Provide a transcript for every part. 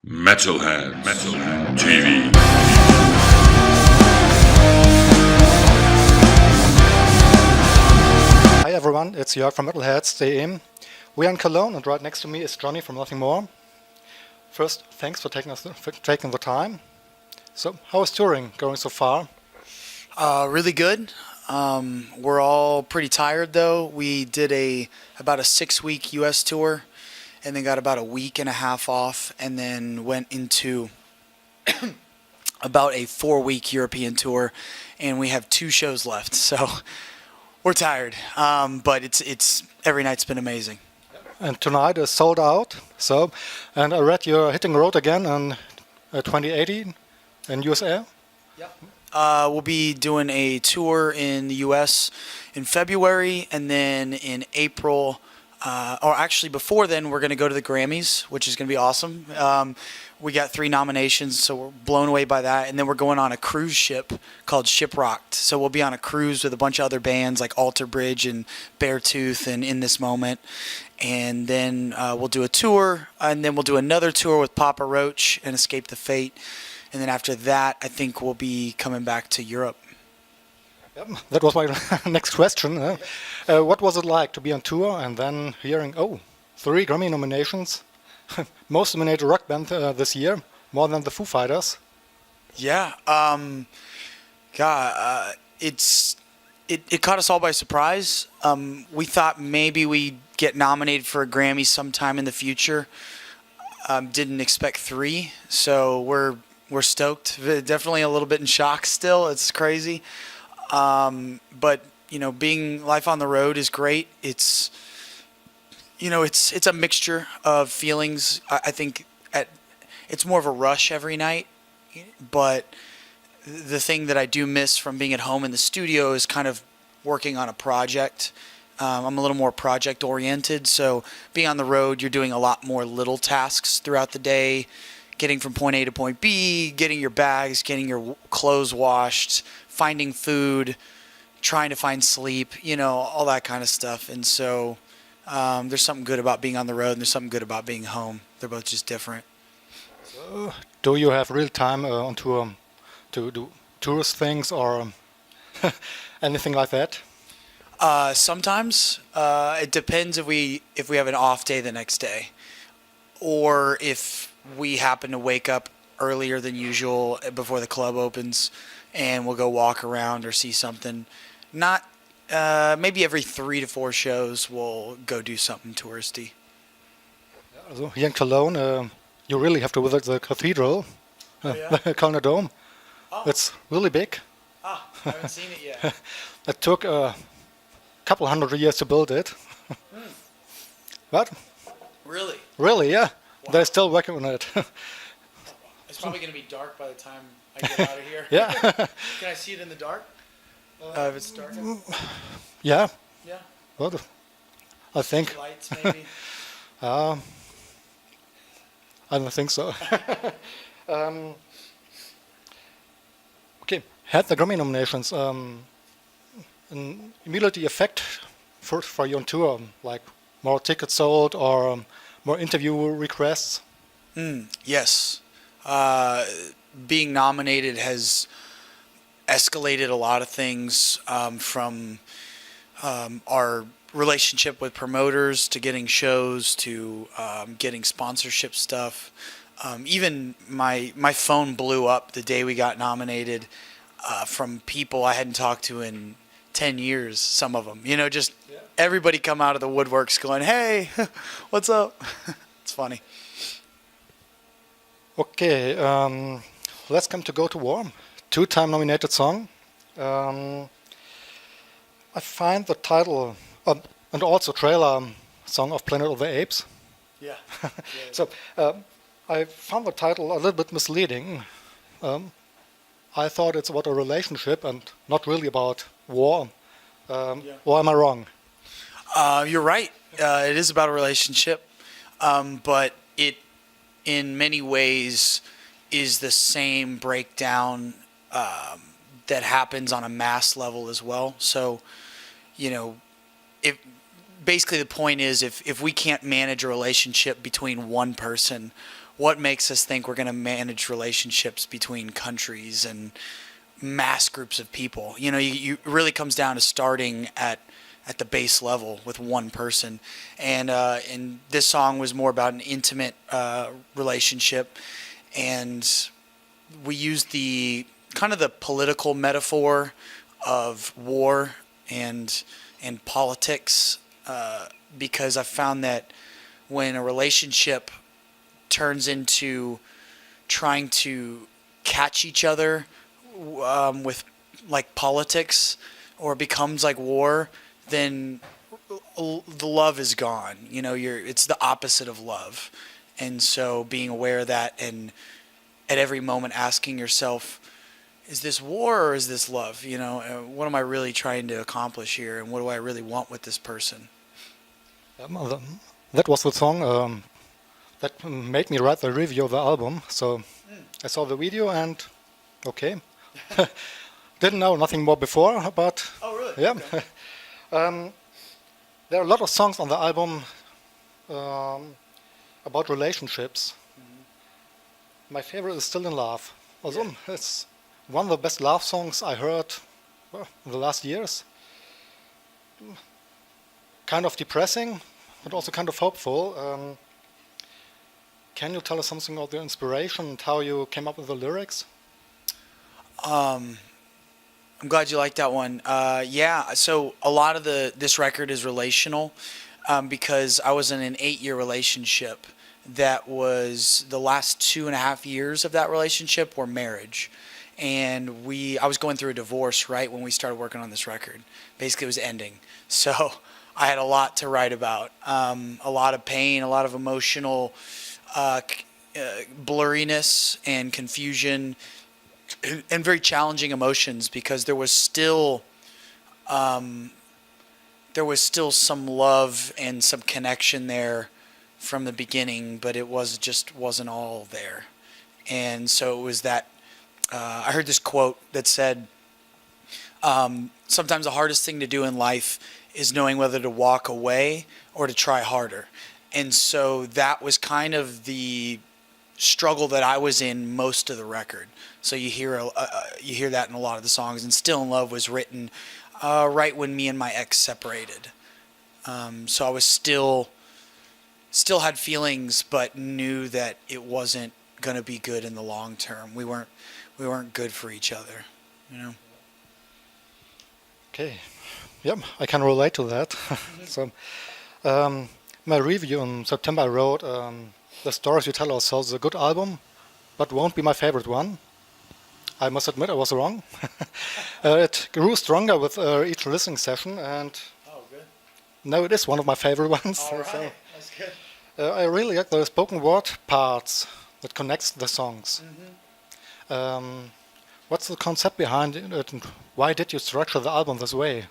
Metal-heads.de. Hi everyone, it's Jörg from metal-heads.de. We are in Cologne and right next to me is Jonny from Nothing More. First, thanks for taking the time. So, how is touring going so far? Really good. We're all pretty tired though. We did about a 6-week U.S. tour, and then got about a week and a half off, and then went into about a 4-week European tour, and we have 2 shows left. So we're tired, but it's every night's been amazing. And tonight is sold out. And I read you're hitting the road again in 2018 in USA. Yep. We'll be doing a tour in the U.S. in February, and then in April, or actually before then, we're going to go to the Grammys, which is going to be awesome. We got 3 nominations, so we're blown away by that. And then we're going on a cruise ship called Shipwrocked. So we'll be on a cruise with a bunch of other bands like Alter Bridge and Beartooth and In This Moment. And then we'll do a tour, and then we'll do another tour with Papa Roach and Escape the Fate. And then after that, I think we'll be coming back to Europe. Yep, that was my next question. What was it like to be on tour and then hearing, 3 Grammy nominations, most nominated rock band this year, more than the Foo Fighters? Yeah, it caught us all by surprise. We thought maybe we'd get nominated for a Grammy sometime in the future. Didn't expect 3, so we're stoked. Definitely a little bit in shock still. It's crazy. But being life on the road is great. It's a mixture of feelings. I think it's more of a rush every night, but the thing that I do miss from being at home in the studio is kind of working on a project. I'm a little more project oriented, so being on the road, you're doing a lot more little tasks throughout the day, getting from point A to point B, getting your bags, getting your clothes washed, finding food, trying to find sleep, all that kind of stuff. And so there's something good about being on the road, and there's something good about being home. They're both just different. So, do you have real time on tour to do tourist things or anything like that? Sometimes it depends if we have an off day the next day, or if we happen to wake up earlier than usual before the club opens, and we'll go walk around or see something. Not maybe every 3 to 4 shows we'll go do something touristy. So here in Cologne, you really have to visit the cathedral, Kölner Dome. Oh. It's really big. I haven't seen it yet. It took a couple hundred years to build it. But Really? really, yeah, Wow. they're still working on it. It's probably going to be dark by the time I get out of here. Yeah. Can I see it in the dark? If it's dark? Yeah, Yeah. well, I think. Lights, maybe? I don't think so. Okay, had the Grammy nominations an immediate effect for you on tour, like more tickets sold or more interview requests? Yes. Being nominated has escalated a lot of things, from our relationship with promoters to getting shows to getting sponsorship stuff. Even my phone blew up the day we got nominated from people I hadn't talked to in 10 years, some of them. Just everybody come out of the woodworks going, "Hey, what's up?" It's funny. Okay, let's come to Go to War, 2-time nominated song. I find the title and also trailer song of Planet of the Apes. Yeah. So I found the title a little bit misleading. I thought it's about a relationship and not really about war. Or am I wrong? You're right. It is about a relationship, but it, in many ways, is the same breakdown that happens on a mass level as well. So, basically the point is if we can't manage a relationship between one person, what makes us think we're going to manage relationships between countries and mass groups of people? It really comes down to starting at the base level with one person, and this song was more about an intimate relationship, and we used the kind of the political metaphor of war and politics, because I found that when a relationship turns into trying to catch each other with like politics, or becomes like war, then the love is gone. It's the opposite of love. And so being aware of that, and at every moment asking yourself, is this war or is this love? What am I really trying to accomplish here, and what do I really want with this person? That was the song that made me write the review of the album. So I saw the video and okay. Didn't know nothing more before, but Oh, really? yeah. Okay. There are a lot of songs on the album about relationships. My favorite is Still in Love. Also, it's one of the best love songs I heard in the last years. Kind of depressing, but also kind of hopeful. Can you tell us something about the inspiration and how you came up with the lyrics? I'm glad you liked that one. Yeah, so a lot of this record is relational, because I was in an 8-year relationship that was the last 2.5 years of that relationship were marriage. And I was going through a divorce right when we started working on this record. Basically, it was ending. So I had a lot to write about, a lot of pain, a lot of emotional blurriness and confusion, and very challenging emotions, because there was still some love and some connection there from the beginning, but it wasn't all there. And so it was that I heard this quote that said, sometimes the hardest thing to do in life is knowing whether to walk away or to try harder. And so that was kind of the struggle that I was in most of the record. So you hear that in a lot of the songs. And Still in Love was written right when me and my ex separated. So I was still had feelings, but knew that it wasn't going to be good in the long term. We weren't good for each other, Okay, yeah, I can relate to that. So, my review in September I wrote, "The stories we tell ourselves is a good album, but won't be my favorite one." I must admit I was wrong. It grew stronger with each listening session, and Oh, good. now it is one of my favorite ones. All right, So, that's good. I really like the spoken word parts that connects the songs. What's the concept behind it, and why did you structure the album this way?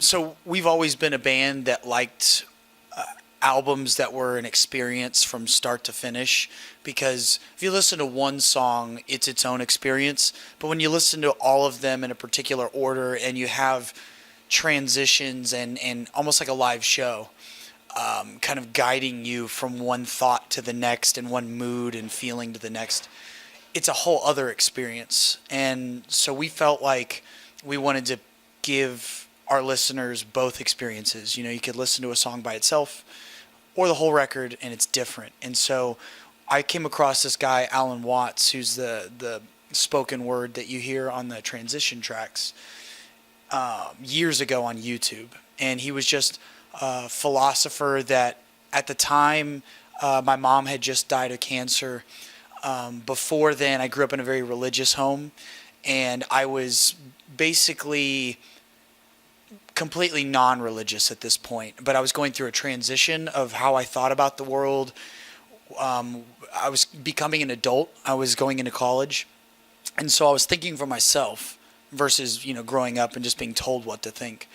So we've always been a band that liked albums that were an experience from start to finish, because if you listen to one song, it's its own experience. But when you listen to all of them in a particular order, and you have transitions and almost like a live show, kind of guiding you from one thought to the next and one mood and feeling to the next, it's a whole other experience. And so we felt like we wanted to give our listeners both experiences. You could listen to a song by itself or the whole record, and it's different. And so I came across this guy, Alan Watts, who's the spoken word that you hear on the transition tracks, years ago on YouTube. And he was just a philosopher that at the time, my mom had just died of cancer. Before then, I grew up in a very religious home, and I was basically completely non-religious at this point, but I was going through a transition of how I thought about the world. I was becoming an adult. I was going into college, and so I was thinking for myself versus growing up and just being told what to think.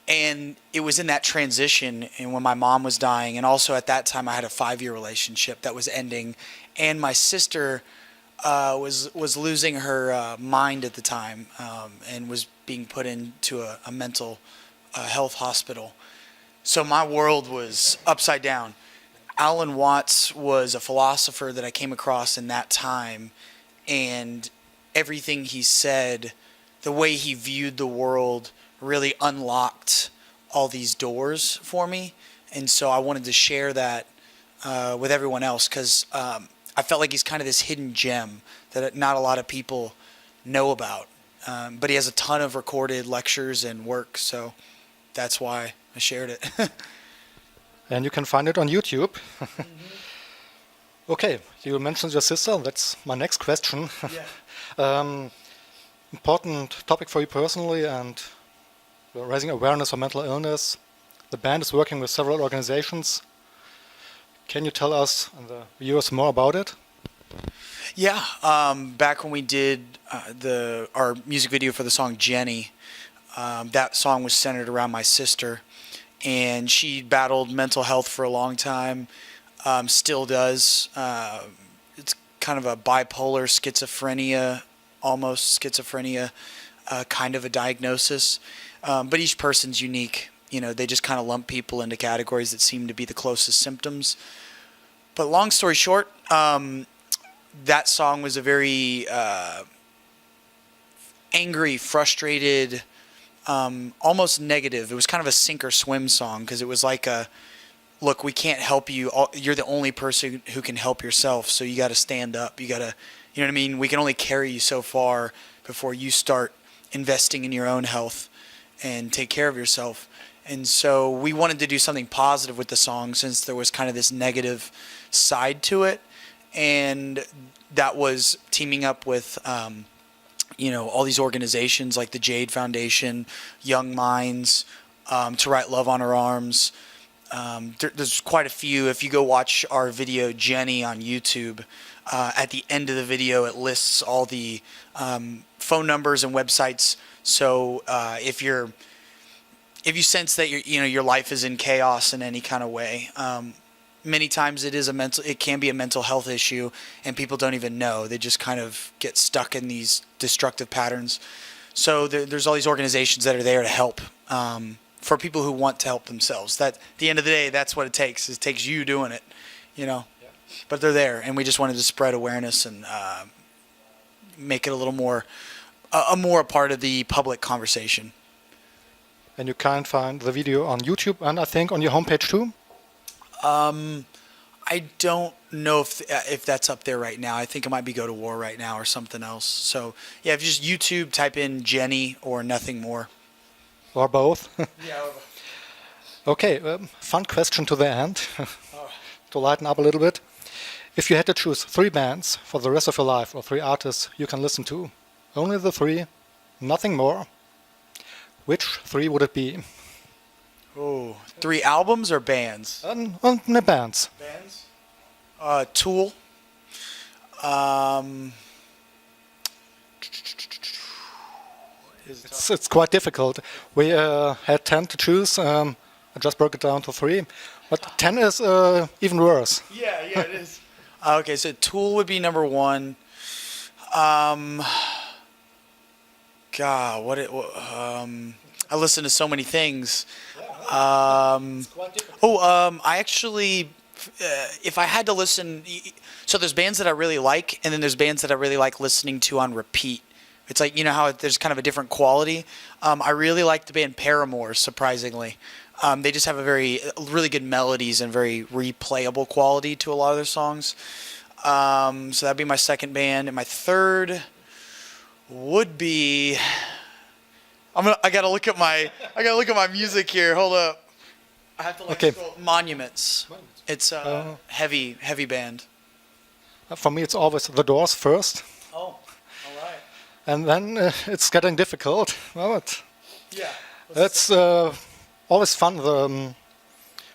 And it was in that transition, and when my mom was dying, and also at that time I had a 5-year relationship that was ending, and my sister was losing her mind at the time, and was being put into a mental health hospital. So my world was upside down. Alan Watts was a philosopher that I came across in that time, and everything he said, the way he viewed the world, really unlocked all these doors for me. And so I wanted to share that with everyone else, because I felt like he's kind of this hidden gem that not a lot of people know about. But he has a ton of recorded lectures and work, so that's why I shared it. And you can find it on YouTube. Okay, you mentioned your sister. That's my next question. Important topic for you personally, and you're raising awareness of mental illness. The band is working with several organizations. Can you tell us and the viewers more about it? Yeah, back when we did our music video for the song Jenny, that song was centered around my sister, and she battled mental health for a long time, still does. It's kind of a bipolar schizophrenia, almost schizophrenia, kind of a diagnosis, but each person's unique. You know, they just kind of lump people into categories that seem to be the closest symptoms. But long story short, that song was a very angry, frustrated, almost negative. It was kind of a sink or swim song, because it was like look, we can't help you. You're the only person who can help yourself, so you got to stand up. You got to, you know what I mean? We can only carry you so far before you start investing in your own health and take care of yourself. And so we wanted to do something positive with the song, since there was kind of this negative side to it. And that was teaming up with, all these organizations like the Jade Foundation, Young Minds, To Write Love on Her Arms. There's quite a few. If you go watch our video Jenny on YouTube, at the end of the video it lists all the phone numbers and websites. So if you sense that your life is in chaos in any kind of way, many times it can be a mental health issue, and people don't even know. They just kind of get stuck in these destructive patterns. So there's all these organizations that are there to help, for people who want to help themselves. That at the end of the day, that's what it takes. It takes you doing it, Yeah. But they're there, and we just wanted to spread awareness and make it a little more a part of the public conversation. And you can find the video on YouTube and I think on your homepage too? I don't know if that's up there right now. I think it might be Go to War right now or something else. So yeah, if you just YouTube, type in Jenny or Nothing More. Or both? Yeah. Okay, fun question to the end, to lighten up a little bit. If you had to choose 3 bands for the rest of your life, or 3 artists you can listen to, only the 3, nothing more, which 3 would it be? Oh, 3 albums or bands? Bands. Bands? Tool. It's quite difficult. We had 10 to choose. I just broke it down to 3. But 10 is even worse. Yeah, it is. Okay, so Tool would be number 1. God, I listen to so many things. I actually, if I had to listen, so there's bands that I really like, and then there's bands that I really like listening to on repeat. It's like, how there's kind of a different quality. I really like the band Paramore, surprisingly. They just have really good melodies and very replayable quality to a lot of their songs. So that'd be my second band, and my third would be. I gotta look at my music here. Hold up. I have to scroll. Monuments. It's a heavy band. For me, it's always The Doors first. Oh, all right. And then it's getting difficult. But yeah. It's always fun.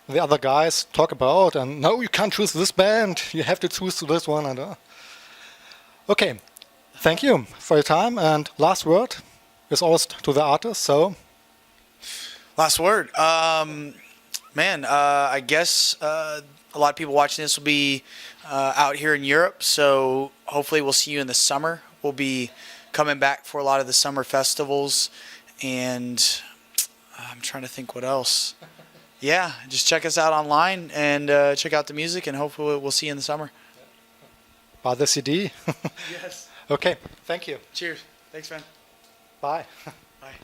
The other guys talk about, and no, you can't choose this band. You have to choose this one. And okay, thank you for your time. And last word is always to the artist. So, last word, I guess a lot of people watching this will be out here in Europe. So hopefully we'll see you in the summer. We'll be coming back for a lot of the summer festivals, and I'm trying to think what else. Yeah, just check us out online and check out the music, and hopefully we'll see you in the summer. Buy the CD. Yes. Okay, thank you. Cheers. Thanks, man. Bye. Bye.